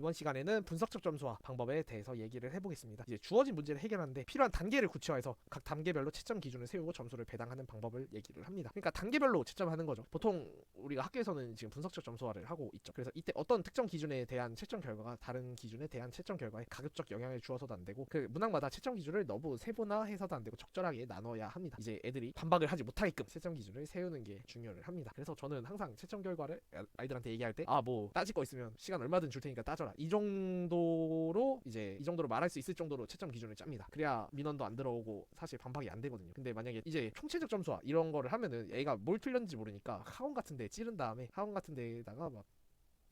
이번 시간에는 분석적 점수화 방법에 대해서 얘기를 해보겠습니다. 이제 주어진 문제를 해결하는데 필요한 단계를 구체화해서 각 단계별로 채점 기준을 세우고 점수를 배당하는 방법을 얘기를 합니다. 그러니까 단계별로 채점하는 거죠. 보통 우리가 학교에서는 지금 분석적 점수화를 하고 있죠. 그래서 이때 어떤 특정 기준에 대한 채점 결과가 다른 기준에 대한 채점 결과에 가급적 영향을 주어서도 안 되고, 그 문항마다 채점 기준을 너무 세분화해서도 안 되고 적절하게 나눠야 합니다. 이제 애들이 반박을 하지 못하게끔 채점 기준을 세우는 게 중요를 합니다. 그래서 저는 항상 채점 결과를 아이들한테 얘기할 때 뭐 따질 거 있으면 시간 얼마든 줄 테니까 따져라, 이 정도로 말할 수 있을 정도로 채점 기준을 짭니다. 그래야 민원도 안 들어오고 사실 반박이 안 되거든요. 근데 만약에 이제 총체적 점수화 이런 거를 하면은 얘가 뭘 틀렸는지 모르니까 학원 같은 데 찌른 다음에 학원 같은 데다가 막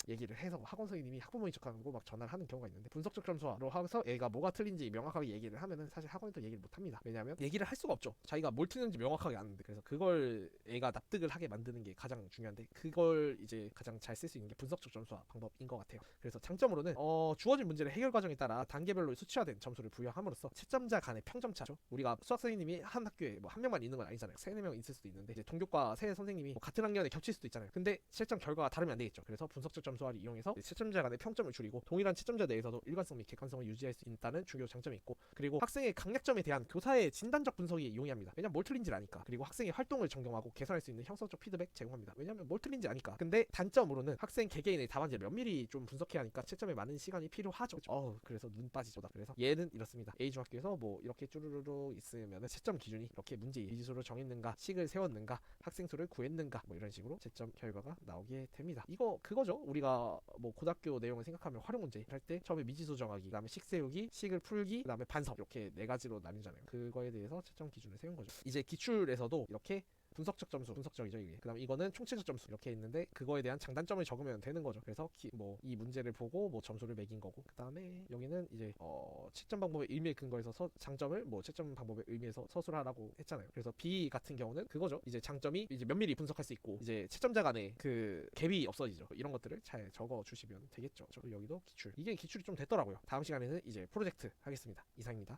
얘기를 해서 학원 선생님이 학부모인 척하고 막 전화를 하는 경우가 있는데, 분석적 점수화로 하면서 애가 뭐가 틀린지 명확하게 얘기를 하면은 사실 학원에도 얘기를 못합니다. 왜냐하면 얘기를 할 수가 없죠. 자기가 뭘 틀렸는지 명확하게 아는데. 그래서 그걸 애가 납득을 하게 만드는 게 가장 중요한데, 그걸 이제 가장 잘 쓸 수 있는 게 분석적 점수화 방법인 것 같아요. 그래서 장점으로는 주어진 문제를 해결 과정에 따라 단계별로 수치화된 점수를 부여함으로써 채점자 간의 평점차죠. 우리가 수학 선생님이 한 학교에 뭐 한 명만 있는 건 아니잖아요. 3-4명 있을 수도 있는데, 이제 동교과 새 선생님이 뭐 같은 학년에 겹칠 수도 있잖아요. 근데 채점 결과가 다르면 안 되겠죠. 그래서 분석적 점수화를 이용해서 채점자 간의 평점을 줄이고 동일한 채점자 내에서도 일관성 및 객관성을 유지할 수 있다는 중요 장점이 있고, 그리고 학생의 강약점에 대한 교사의 진단적 분석이 용이합니다. 왜냐면 뭘 틀린지 아니까. 그리고 학생의 활동을 점검하고 개선할 수 있는 형성적 피드백 제공합니다. 왜냐면 뭘 틀린지 아니까. 근데 단점으로는 학생 개개인의 답안지를 면밀히 좀 분석해야 하니까 채점에 많은 시간이 필요하죠. 그래서 눈 빠지죠. 그래서 얘는 이렇습니다. A 중학교에서 뭐 이렇게 쭈루루루 있으면 채점 기준이 이렇게 문제 미지수로 정했는가, 식을 세웠는가, 학생 수를 구했는가, 뭐 이런 식으로 채점 결과가 나오게 됩니다. 이거 그거죠. 우리가 뭐 고등학교 내용을 생각하면 활용 문제 할 때 처음에 미지수 정하기, 그다음에 식 세우기, 식을 풀기, 그다음에 반성, 이렇게 4가지로 나뉘잖아요. 그거에 대해서 채점 기준을 세운 거죠. 이제 기출에서도 이렇게 분석적 점수, 분석적이죠 이게. 그다음 이거는 총체적 점수 이렇게 있는데, 그거에 대한 장단점을 적으면 되는 거죠. 그래서 이 문제를 보고 뭐 점수를 매긴 거고, 그다음에 여기는 이제 채점 방법의 의미에 근거해서 장점을 뭐 채점 방법의 의미에서 서술하라고 했잖아요. 그래서 B 같은 경우는 그거죠. 이제 장점이 이제 면밀히 분석할 수 있고, 이제 채점자 간의 그 갭이 없어지죠. 이런 것들을 잘 적어 주시면 되겠죠. 여기도 기출. 이게 기출이 좀 됐더라고요. 다음 시간에는 이제 프로젝트 하겠습니다. 이상입니다.